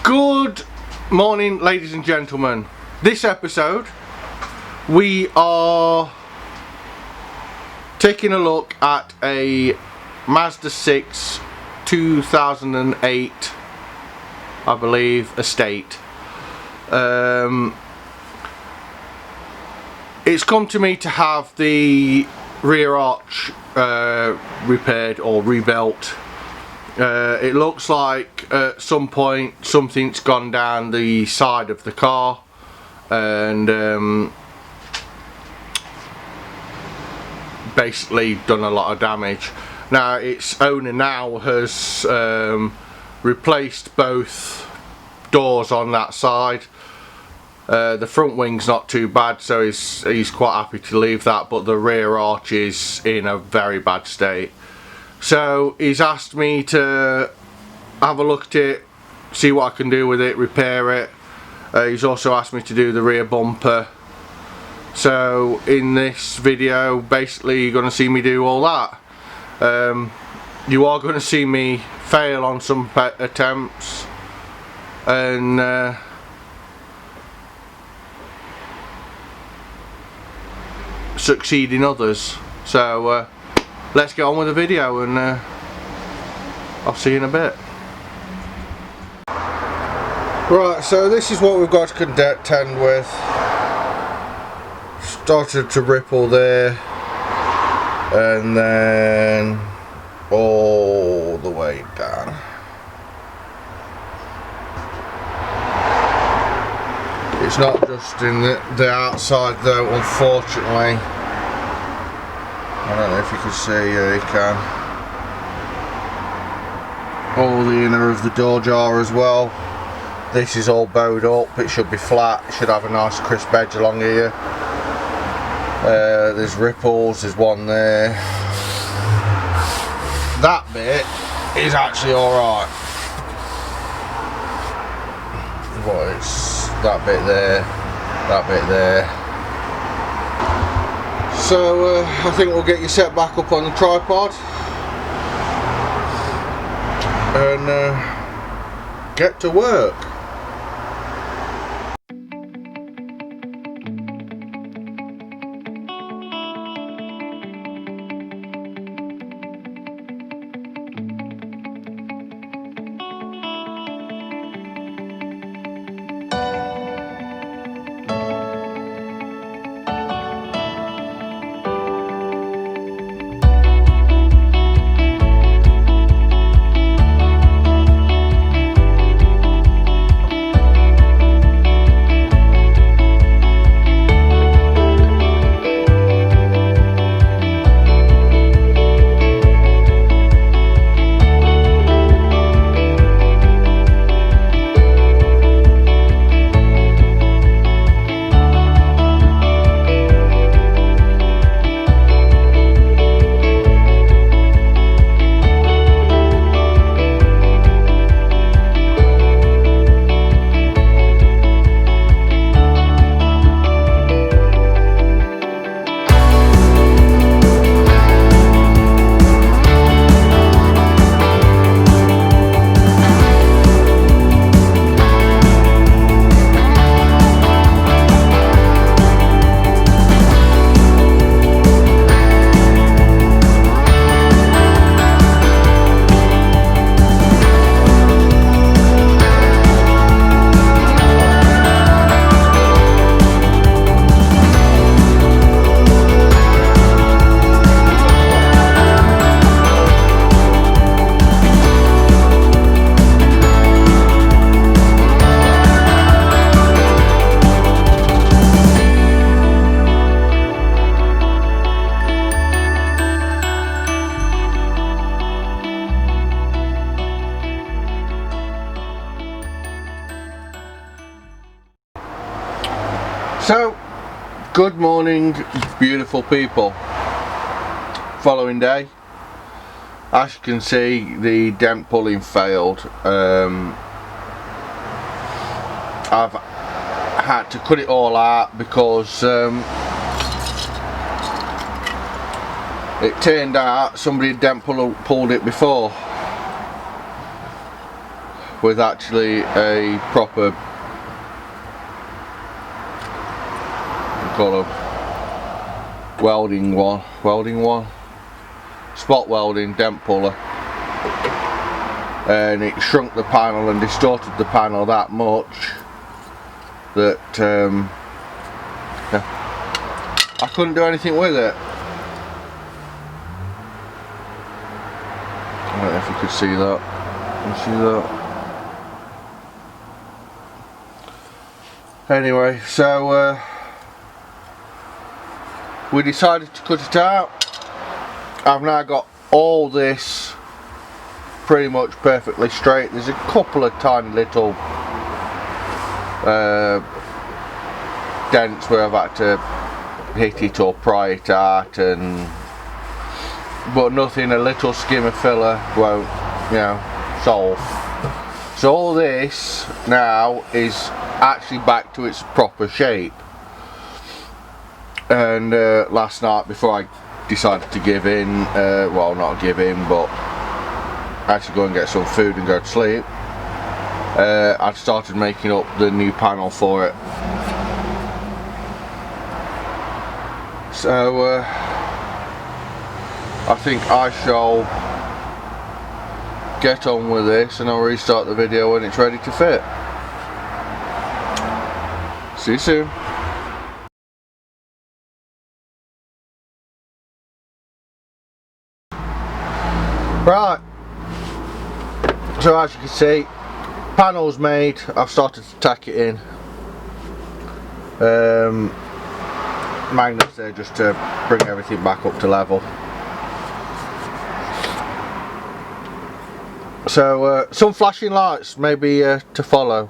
Good morning, ladies and gentlemen. This episode we are taking a look at a Mazda 6 2008, I believe, estate. It's come to me to have the rear arch repaired or rebuilt. It looks like at some point something's gone down the side of the car and basically done a lot of damage. Now its owner now has replaced both doors on that side. The front wing's not too bad, so he's quite happy to leave that, but the rear arch is in a very bad state. So he's asked me to have a look at it, see what I can do with it, repair it. He's also asked me to do the rear bumper. So in this video basically you're going to see me do all that. You are going to see me fail on some attempts and succeed in others. So let's get on with the video and I'll see you in a bit. Right, so this is what we've got to contend with. Started to ripple there and then all the way down. It's not just in the outside though, unfortunately. I don't know if you can see, yeah you can. All the inner of the door jar as well. This is all bowed up, it should be flat, it should have a nice crisp edge along here. There's ripples, there's one there. That bit is actually alright. Well, it's that bit there, that bit there. So I think we'll get you set back up on the tripod and get to work. So, good morning, beautiful people. Following day. As you can see, the dent pulling failed. I've had to cut it all out because it turned out somebody had dent pulled it before. with actually a proper, call a welding one, spot welding dent puller, and it shrunk the panel and distorted the panel that much that I couldn't do anything with it. I don't know if you could see that. Can you see that? Anyway, so we decided to cut it out. I've now got all this pretty much perfectly straight. There's a couple of tiny little dents where I've had to hit it or pry it out, but nothing a little skimmer filler won't, you know, solve. So all this now is actually back to its proper shape. And last night, before I decided to give in, well, not give in, but actually go and get some food and go to sleep, I'd started making up the new panel for it. So I think I shall get on with this, and I'll restart the video when it's ready to fit. See you soon. Right, so as you can see, panel's made. I've started to tack it in. Magnets there just to bring everything back up to level. So some flashing lights maybe to follow.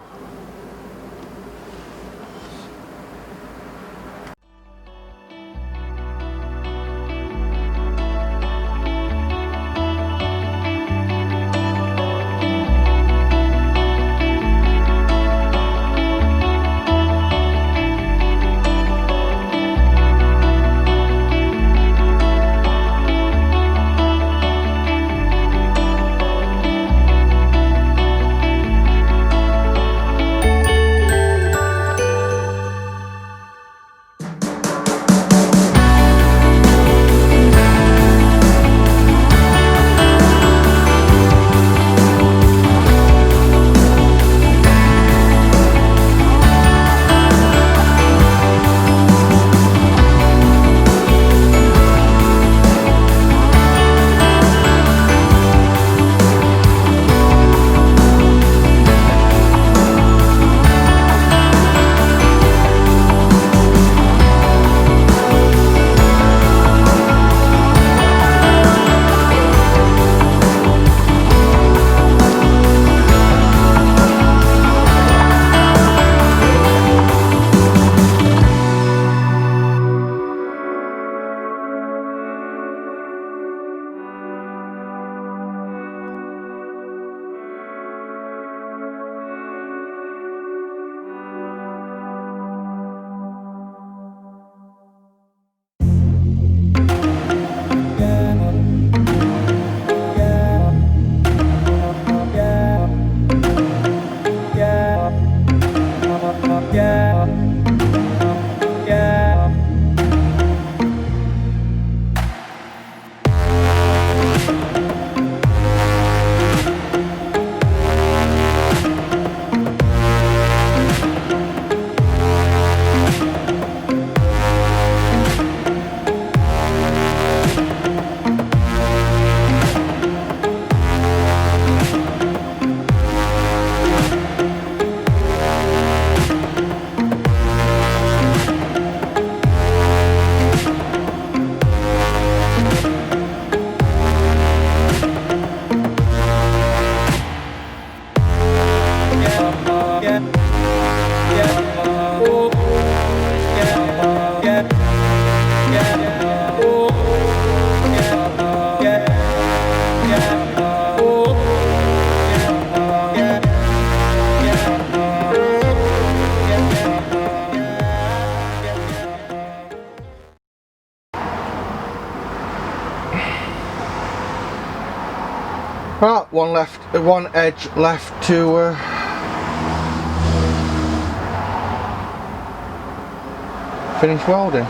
Right, one edge left to finish welding.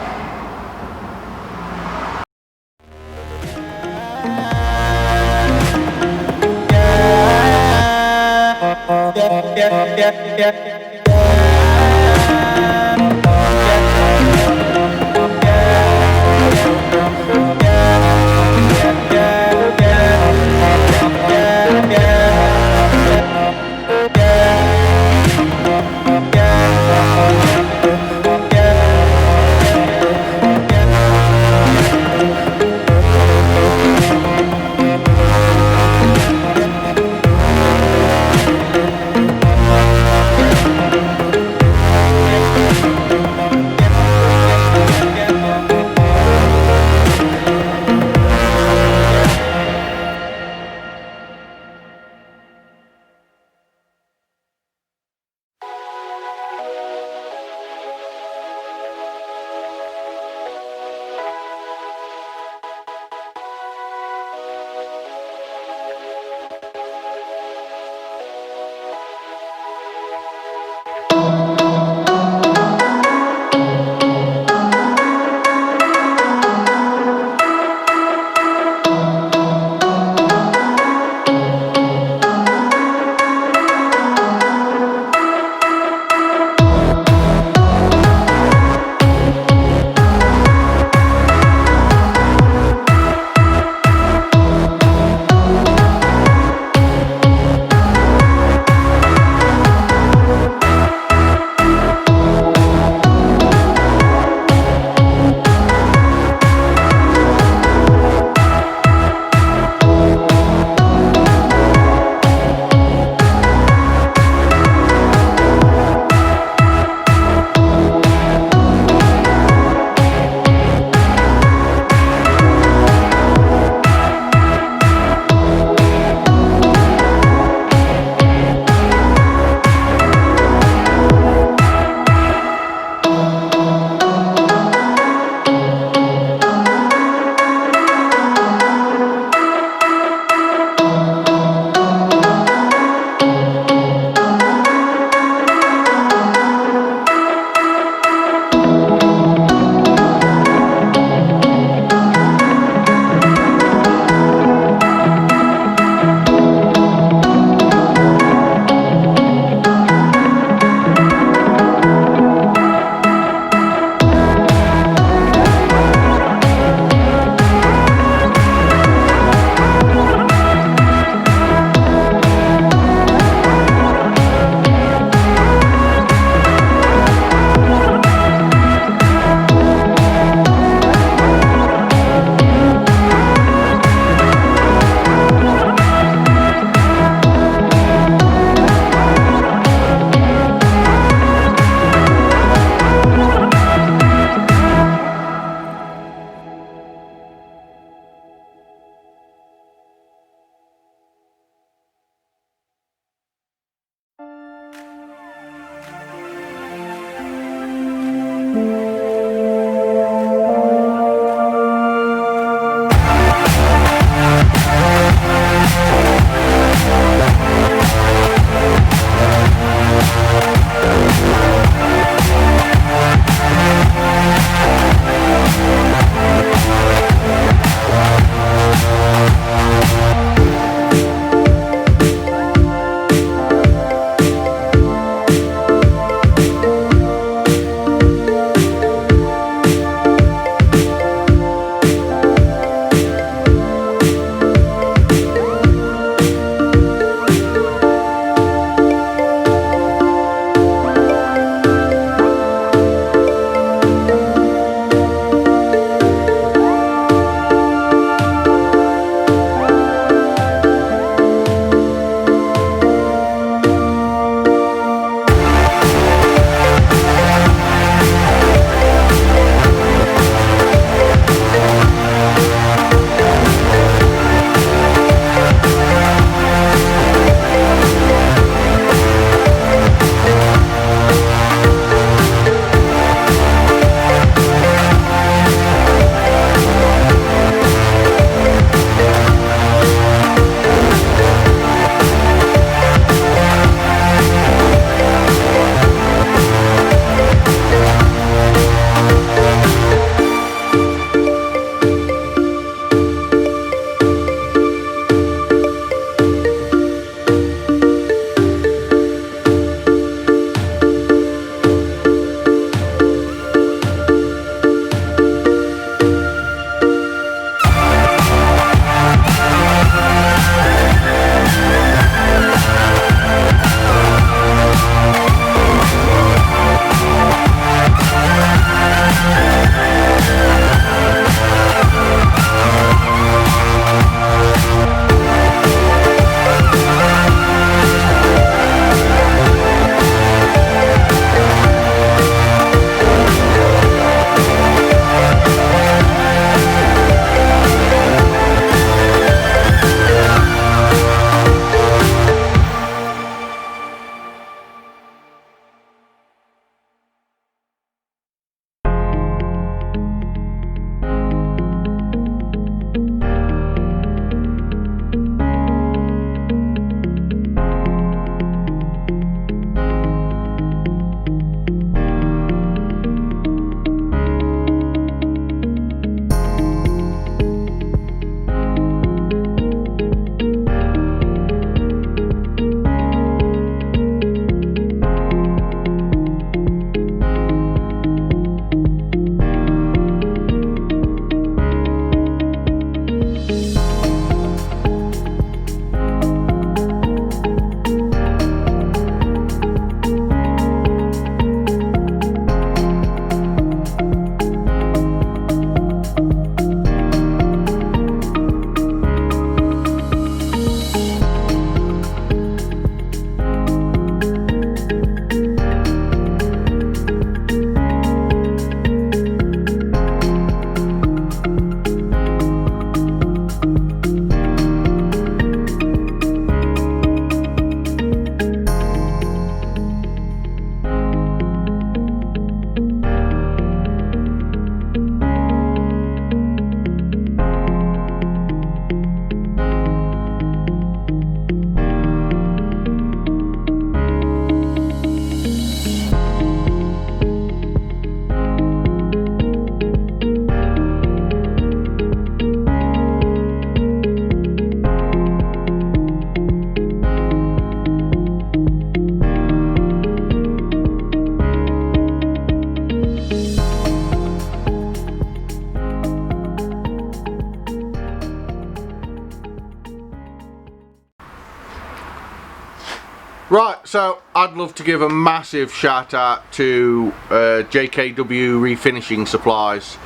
Right, so I'd love to give a massive shout out to JKW Refinishing Supplies.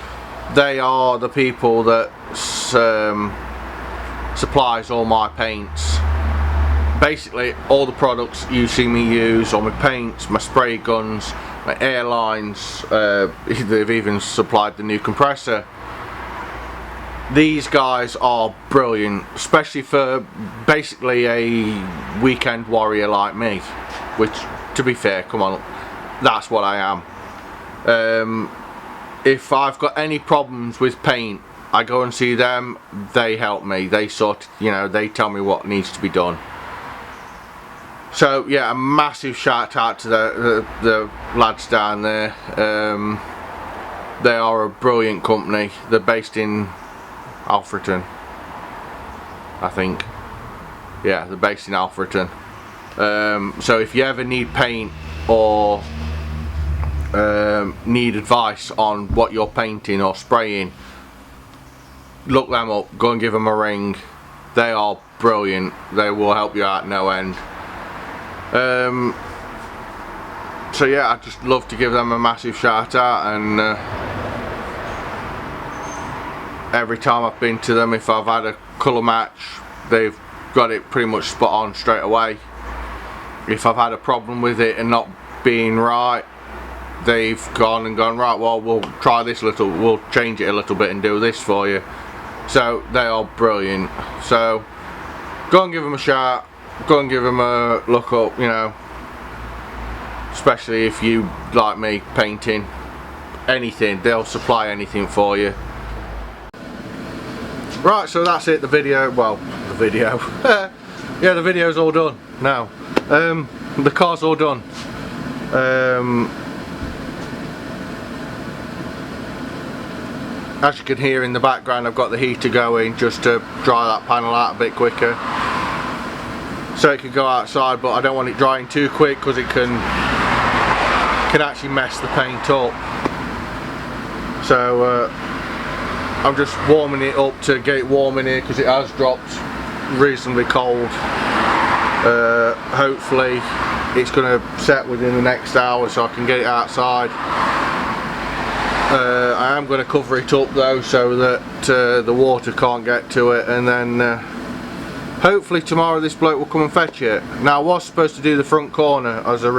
They are the people that supplies all my paints. Basically all the products you see me use, all my paints, my spray guns, my airlines, they've even supplied the new compressor. These guys are brilliant, especially for basically a weekend warrior like me, which, to be fair, come on, that's what I am. If I've got any problems with paint, I go and see them. They help me, they sort, you know, they tell me what needs to be done. So yeah, a massive shout out to the lads down there. They are a brilliant company. They're based in Alfreton, I think. Yeah, they're based in Alfreton. So if you ever need paint or need advice on what you're painting or spraying, look them up, go and give them a ring. They are brilliant, they will help you out no end. So yeah, I'd just love to give them a massive shout out, and every time I've been to them, if I've had a colour match, they've got it pretty much spot on straight away. If I've had a problem with it and not being right, they've gone right, well, we'll try this little, we'll change it a little bit and do this for you. So they are brilliant. So go and give them a shout, go and give them a look up, you know, especially if you, like me, painting, anything, they'll supply anything for you. Right, so that's it, the video, well, the video, yeah, the video's all done now. The car's all done. As you can hear in the background, I've got the heater going just to dry that panel out a bit quicker, so it can go outside, but I don't want it drying too quick because it can actually mess the paint up. So I'm just warming it up to get it warm in here because it has dropped reasonably cold. Hopefully it's going to set within the next hour so I can get it outside. I am going to cover it up though so that the water can't get to it, and then hopefully tomorrow this bloke will come and fetch it. Now I was supposed to do the front corner as a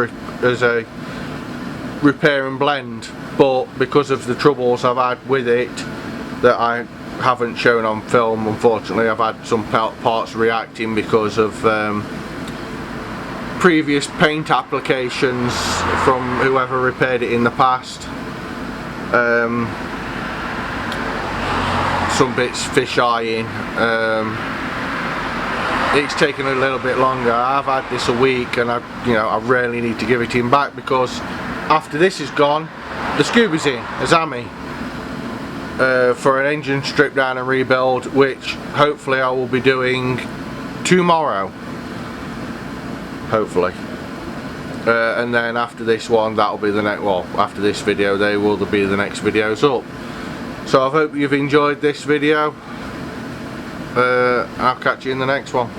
repair and blend, but because of the troubles I've had with it that I haven't shown on film, unfortunately, I've had some parts reacting because of previous paint applications from whoever repaired it in the past. Some bits fish-eyeing. It's taken a little bit longer. I've had this a week, and I really need to give it in back, because after this is gone, the Scooby's in as Amy for an engine strip down and rebuild, which hopefully I will be doing tomorrow, hopefully. And then after this one, that'll be the next, well, after this video, they will be the next videos up. So I hope you've enjoyed this video. I'll catch you in the next one.